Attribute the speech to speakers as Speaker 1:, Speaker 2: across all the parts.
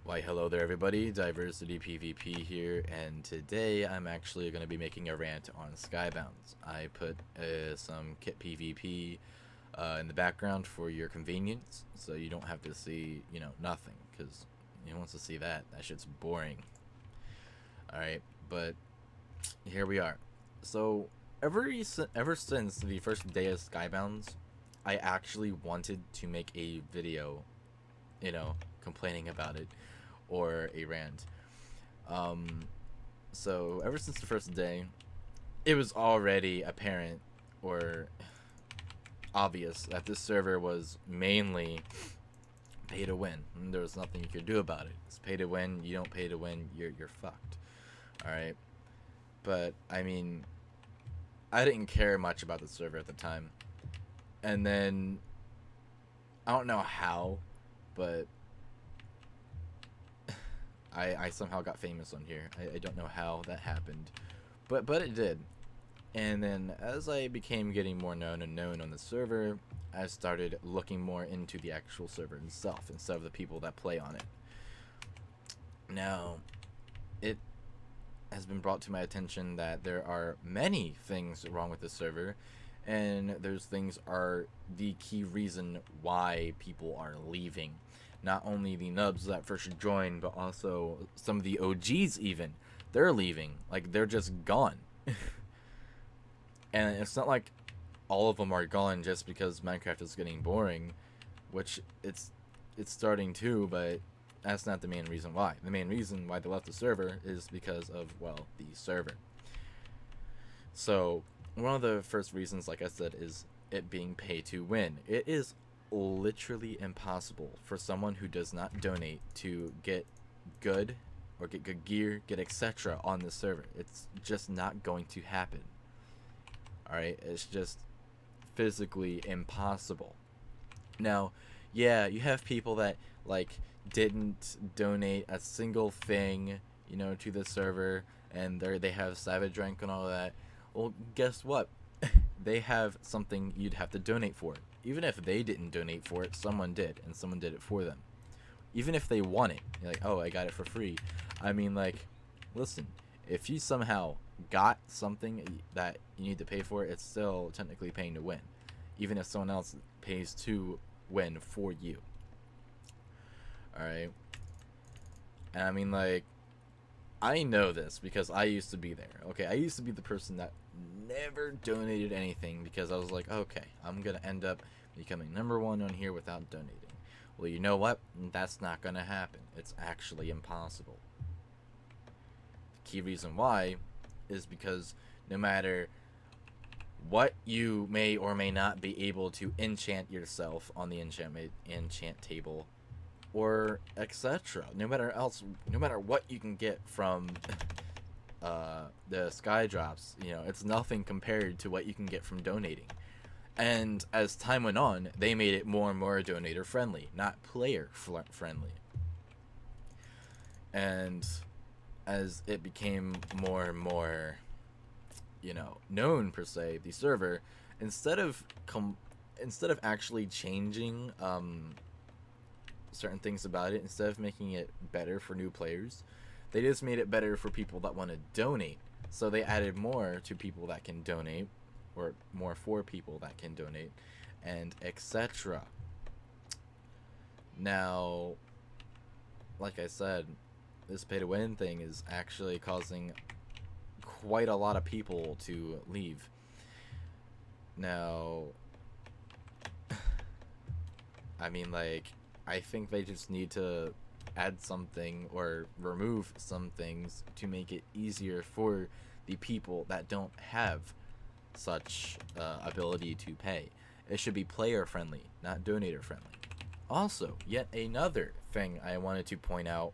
Speaker 1: Why, hello there, everybody. Diversity PvP here, and today I'm actually going to be making a rant on Skybounds. I put some kit PvP in the background for your convenience, so you don't have to see, nothing, because who wants to see that? That shit's boring. Alright, but here we are. So, ever since the first day of Skybounds, I actually wanted to make a video, complaining about it or a rant. Um, so ever since the first day, it was already apparent or obvious that this server was mainly pay to win. And there was nothing you could do about it. It's pay to win. You don't pay to win, you're fucked. All right. But I mean, I didn't care much about the server at the time, and then I don't know how, but I somehow got famous on here. I don't know how that happened, but it did. And then as I became getting more known on the server, I started looking more into the actual server itself instead of the people that play on it. Now, it has been brought to my attention that there are many things wrong with the server, and those things are the key reason why people are leaving. Not only the nubs that first joined, but also some of the OGs even. They're leaving. Like, they're just gone. And it's not like all of them are gone just because Minecraft is getting boring, which it's starting to, but that's not the main reason why. The main reason why they left the server is because of, well, the server. So, one of the first reasons, like I said, is it being pay to win. It is literally impossible for someone who does not donate to get good or get good gear, get etc. on the server. It's just not going to happen. Alright, it's just physically impossible. Now, yeah, you have people that like didn't donate a single thing, to the server, and they have Savage rank and all that. Well, guess what? They have something you'd have to donate for. Even if they didn't donate for it, someone did, and someone did it for them. Even if they want it, you're like, oh, I got it for free. I mean, like, listen, if you somehow got something that you need to pay for, it's still technically paying to win, even if someone else pays to win for you. Alright? And I mean, like, I know this because I used to be there. Okay, I used to be the person that never donated anything because I was like, okay, I'm gonna end up becoming #1 on here without donating. Well, you know what? That's not gonna happen. It's actually impossible. The key reason why is because no matter what you may or may not be able to enchant yourself on the enchant table, or etc. No matter what you can get from the sky drops, it's nothing compared to what you can get from donating. And as time went on, they made it more and more donator friendly, not player friendly. And as it became more and more, known per se, the server, instead of actually changing certain things about it, instead of making it better for new players, they just made it better for people that want to donate. So they added more to people that can donate, or more for people that can donate, and etc. Now, like I said, this pay to win thing is actually causing quite a lot of people to leave. Now, I mean, like, I think they just need to add something or remove some things to make it easier for the people that don't have such ability to pay. It should be player friendly, not donator friendly. Also, yet another thing I wanted to point out,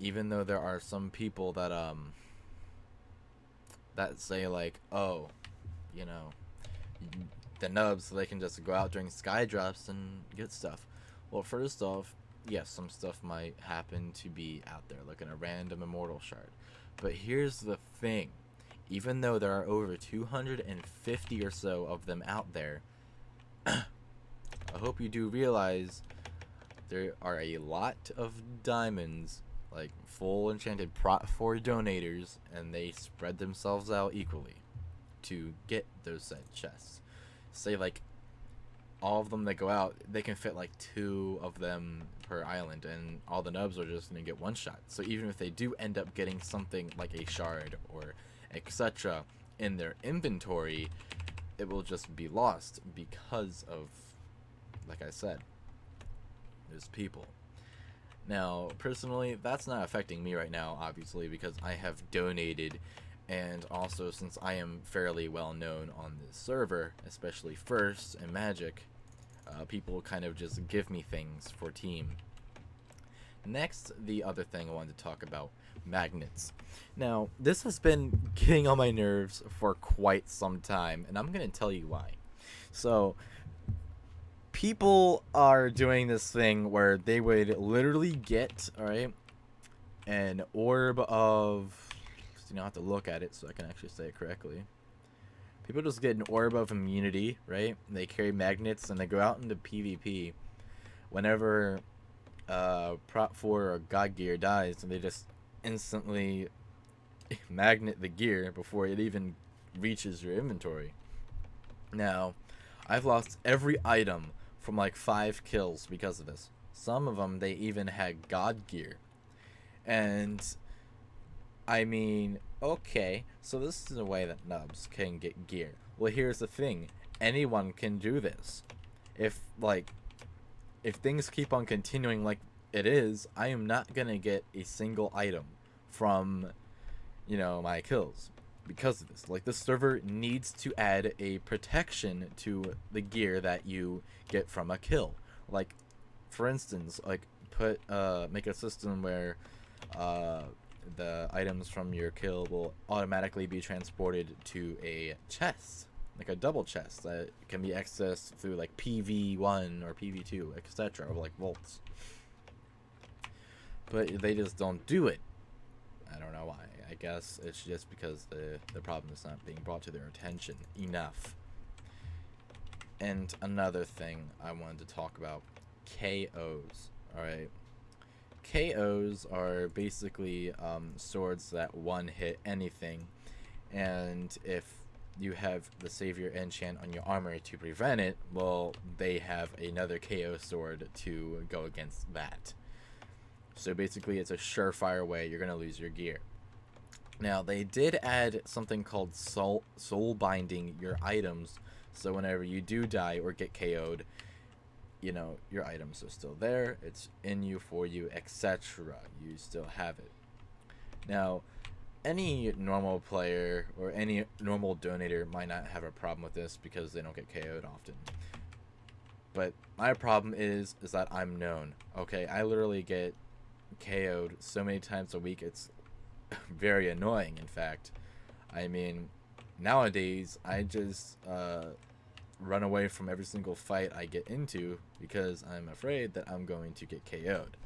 Speaker 1: even though there are some people that say like, oh, you know, the nubs, so they can just go out during sky drops and get stuff. Well, first off, yes, some stuff might happen to be out there, like in a random immortal shard. But here's the thing. Even though there are over 250 or so of them out there, I hope you do realize there are a lot of diamonds, like full enchanted prot 4 donators, and they spread themselves out equally to get those said chests. Say like all of them that go out, they can fit like 2 of them per island, and all the nubs are just gonna get one shot. So even if they do end up getting something like a shard or etc. in their inventory, it will just be lost because of, like I said, there's people. Now, personally, that's not affecting me right now, obviously, because I have donated, and also since I am fairly well known on this server, especially First and Magic, people kind of just give me things for team. Next, the other thing I wanted to talk about, magnets. Now, this has been getting on my nerves for quite some time, and I'm going to tell you why. So, people are doing this thing where they would literally get, alright, an orb of, you don't have to look at it so I can actually say it correctly. People just get an orb of immunity, right? They carry magnets and they go out into PvP. Whenever Prot 4 or God Gear dies, and they just instantly magnet the gear before it even reaches your inventory. Now, I've lost every item from like 5 kills because of this. Some of them, they even had God Gear. And, I mean, okay, so this is a way that nubs can get gear. Well, here's the thing. Anyone can do this. If things keep on continuing like it is, I am not gonna get a single item from, my kills because of this. Like, the server needs to add a protection to the gear that you get from a kill. Like, for instance, like make a system where the items from your kill will automatically be transported to a chest, like a double chest that can be accessed through like PV1 or PV2, etc., or like vaults. But they just don't do it. I don't know why. I guess it's just because the problem is not being brought to their attention enough. And another thing I wanted to talk about, KOs. Alright. KOs are basically swords that one hit anything, and if you have the Savior enchant on your armor to prevent it, well, they have another KO sword to go against that. So basically it's a surefire way you're going to lose your gear. Now, they did add something called soul binding your items, so whenever you do die or get KO'd, your items are still there, it's in you, for you, etc. You still have it. Now, any normal player or any normal donator might not have a problem with this because they don't get KO'd often. But my problem is that I'm known. Okay, I literally get KO'd so many times a week, it's very annoying, in fact. I mean, nowadays, I just run away from every single fight I get into because I'm afraid that I'm going to get KO'd.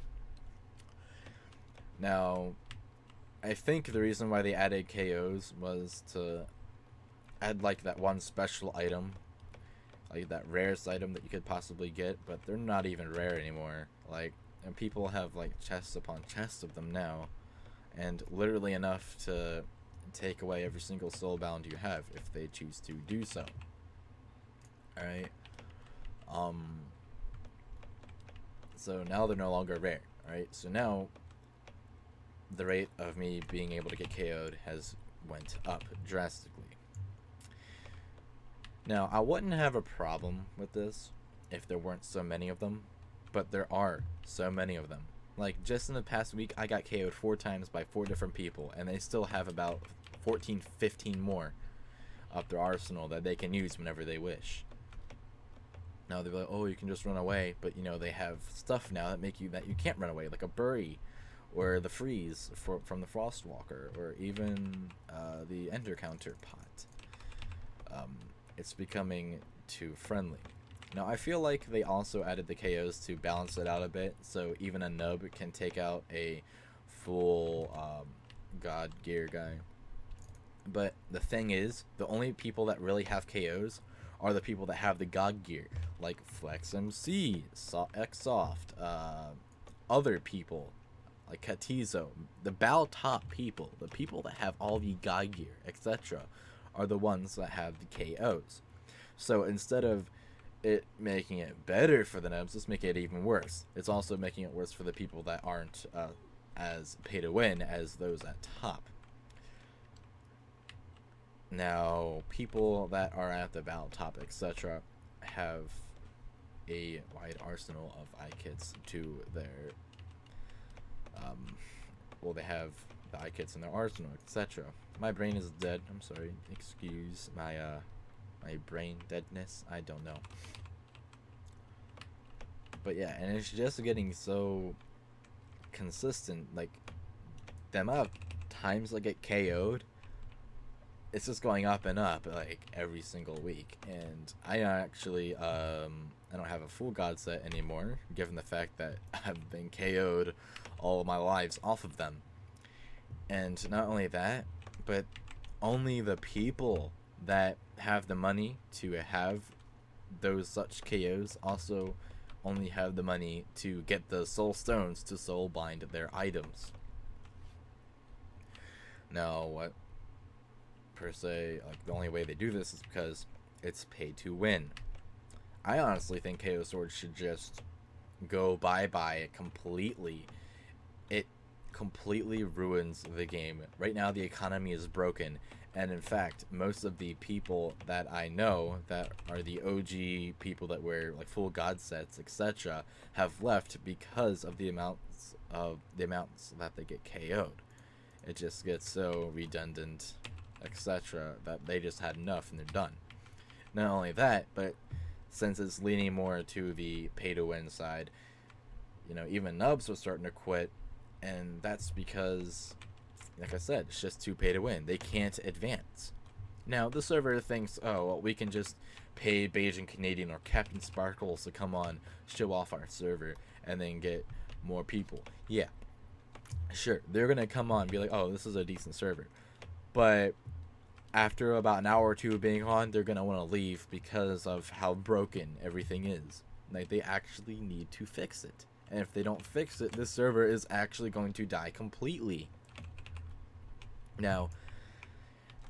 Speaker 1: Now, I think the reason why they added KOs was to add like that one special item, like that rarest item that you could possibly get, but they're not even rare anymore. Like, and people have like chests upon chests of them now, and literally enough to take away every single soulbound you have if they choose to do so. Alright. So now they're no longer rare. Alright, so now the rate of me being able to get KO'd has went up drastically. Now, I wouldn't have a problem with this if there weren't so many of them, but there are so many of them. Like, just in the past week, I got KO'd 4 times by 4 different people, and they still have about 14, 15 more up their arsenal that they can use whenever they wish. Now, they're like, oh, you can just run away, but, they have stuff now that make you can't run away, like a bury, or the freeze from the Frostwalker, or even the Ender Counter pot. It's becoming too friendly. Now, I feel like they also added the KOs to balance it out a bit, so even a nub can take out a full God Gear guy. But the thing is, the only people that really have KOs are the people that have the god gear, like Flex MC, Xsoft, other people like Katizo. The bow top people, the people that have all the god gear, etc., are the ones that have the KOs. So instead of it making it better for the nubs, let's make it even worse. It's also making it worse for the people that aren't as pay to win as those at top. Now, people that are at the battle top, etc., have a wide arsenal of iKits to their well, they have the iKits in their arsenal, etc. My brain is dead. I'm sorry. Excuse my my brain deadness. I don't know. But yeah, and it's just getting so consistent. Like, the amount of times I get KO'd, it's just going up and up, like, every single week. And I actually, I don't have a full god set anymore, given the fact that I've been KO'd all of my lives off of them. And not only that, but only the people that have the money to have those such KOs also only have the money to get the soul stones to soul bind their items. Now, what per se, like, the only way they do this is because it's pay to win. I honestly think KO Swords should just go bye-bye completely. It completely ruins the game. Right now the economy is broken, and in fact most of the people that I know that are the OG people that wear like full god sets, etc., have left because of the amounts that they get KO'd. It just gets so redundant, etc., that they just had enough and they're done. Not only that, but since it's leaning more to the pay to win side, you know, even nubs are starting to quit. And that's because, like I said, it's just too pay to win. They can't advance. Now, the server thinks, oh, well, we can just pay Beijing Canadian or Captain Sparkles to come on, show off our server, and then get more people. Yeah, sure, they're going to come on and be like, oh, this is a decent server. But after about an hour or two of being on, they're going to want to leave because of how broken everything is. Like, they actually need to fix it. And if they don't fix it, this server is actually going to die completely. Now,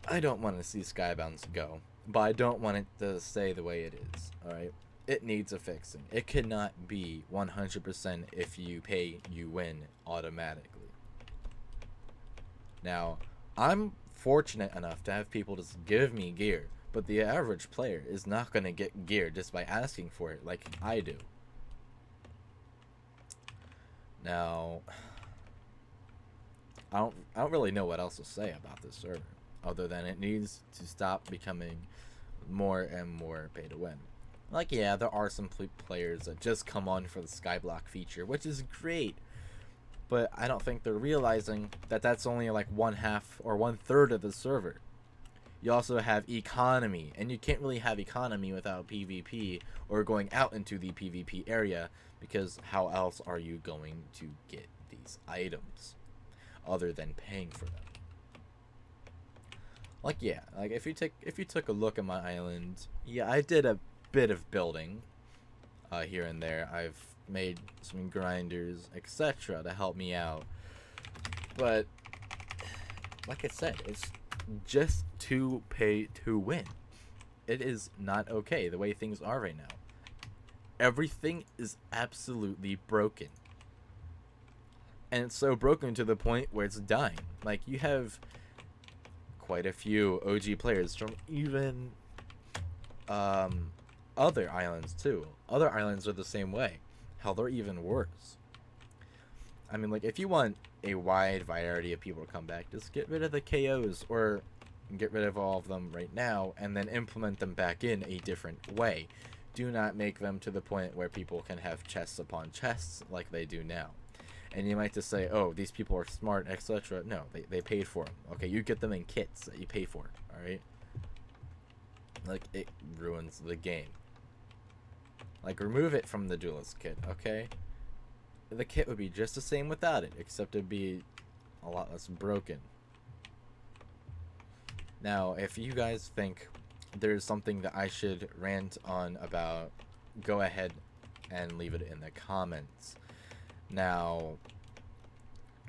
Speaker 1: I don't want to see Skybounds go, but I don't want it to stay the way it is, alright? It needs a fixing. It cannot be 100% if you pay, you win automatically. Now, I'm fortunate enough to have people just give me gear, but the average player is not going to get gear just by asking for it like I do. Now, I don't really know what else to say about this server, other than it needs to stop becoming more and more pay to win. Like, yeah, there are some players that just come on for the skyblock feature, which is great, but I don't think they're realizing that that's only like 1/2 or 1/3 of the server. You also have economy, and you can't really have economy without PvP or going out into the PvP area, because how else are you going to get these items other than paying for them? Like, yeah, like if you took a look at my island, yeah, I did a bit of building here and there. I've made some grinders, etc., to help me out, but like I said, it's just to pay to win. It is not okay the way things are right now. Everything is absolutely broken. And it's so broken to the point where it's dying. Like, you have quite a few OG players from even other islands too. Other islands are the same way. Hell, they're even worse. I mean, like, if you want a wide variety of people to come back, just get rid of the KOs, or get rid of all of them right now and then implement them back in a different way. Do not make them to the point where people can have chests upon chests like they do now. And you might just say, oh, these people are smart, etc. No, they paid for them. Okay, you get them in kits that you pay for, alright? Like, it ruins the game. Like, remove it from the duelist kit, okay? The kit would be just the same without it, except it'd be a lot less broken. Now, if you guys think there's something that I should rant on about, go ahead and leave it in the comments. Now,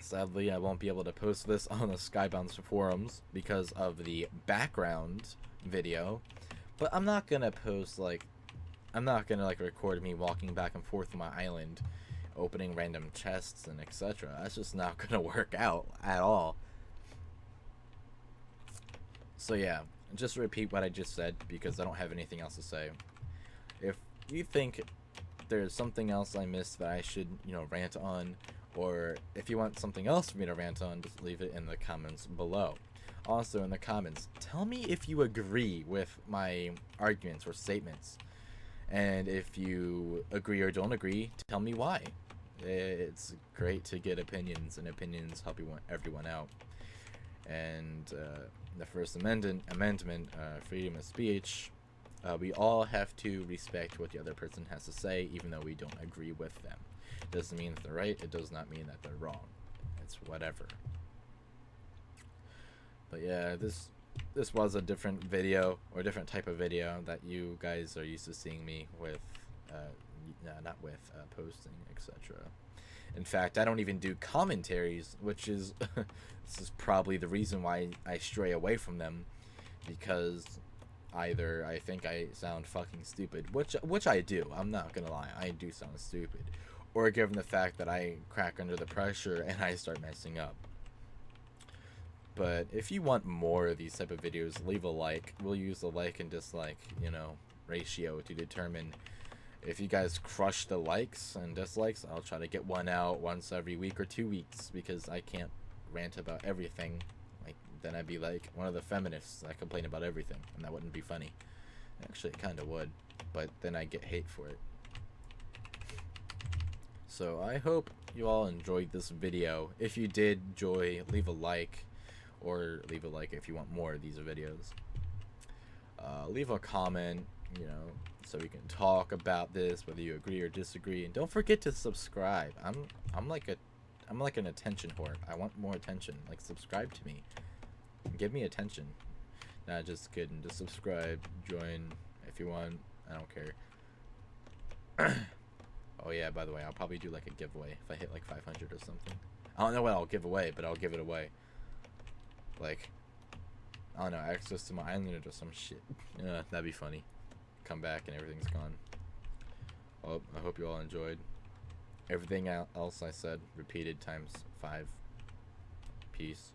Speaker 1: sadly, I won't be able to post this on the Skybounds forums because of the background video, but I'm not gonna post, like, I'm not gonna, like, record me walking back and forth on my island, opening random chests and etc. That's just not gonna work out at all. So yeah, just repeat what I just said because I don't have anything else to say. If you think there's something else I missed that I should, rant on, or if you want something else for me to rant on, just leave it in the comments below. Also, in the comments, tell me if you agree with my arguments or statements. And if you agree or don't agree, tell me why. It's great to get opinions, and opinions help everyone out. And the First Amendment, freedom of speech, we all have to respect what the other person has to say, even though we don't agree with them. It doesn't mean that they're right, it does not mean that they're wrong. It's whatever. But yeah, this was a different video, or a different type of video that you guys are used to seeing me with, not with posting, etc. In fact, I don't even do commentaries, which is this is probably the reason why I stray away from them, because either I think I sound fucking stupid, which I do. I'm not gonna lie, I do sound stupid, or given the fact that I crack under the pressure and I start messing up. But if you want more of these type of videos, leave a like. We'll use the like and dislike, ratio to determine if you guys crush the likes and dislikes. I'll try to get one out once every week or 2 weeks, because I can't rant about everything. Like, then I'd be like one of the feminists that complain about everything, and that wouldn't be funny. Actually, it kind of would, but then I get hate for it. So I hope you all enjoyed this video. If you did enjoy, leave a like, or leave a like if you want more of these videos. Leave a comment, so we can talk about this, whether you agree or disagree, and don't forget to subscribe. I'm like an attention whore. I want more attention. Like, subscribe to me, give me attention. Nah, just kidding. Just subscribe, join if you want. I don't care. Oh yeah, by the way, I'll probably do like a giveaway if I hit like 500 or something. I don't know what I'll give away, but I'll give it away. Like, I don't know, access to my island or some shit. Yeah, that'd be funny. Come back and everything's gone. Well, I hope you all enjoyed. Everything else I said repeated times 5. Peace.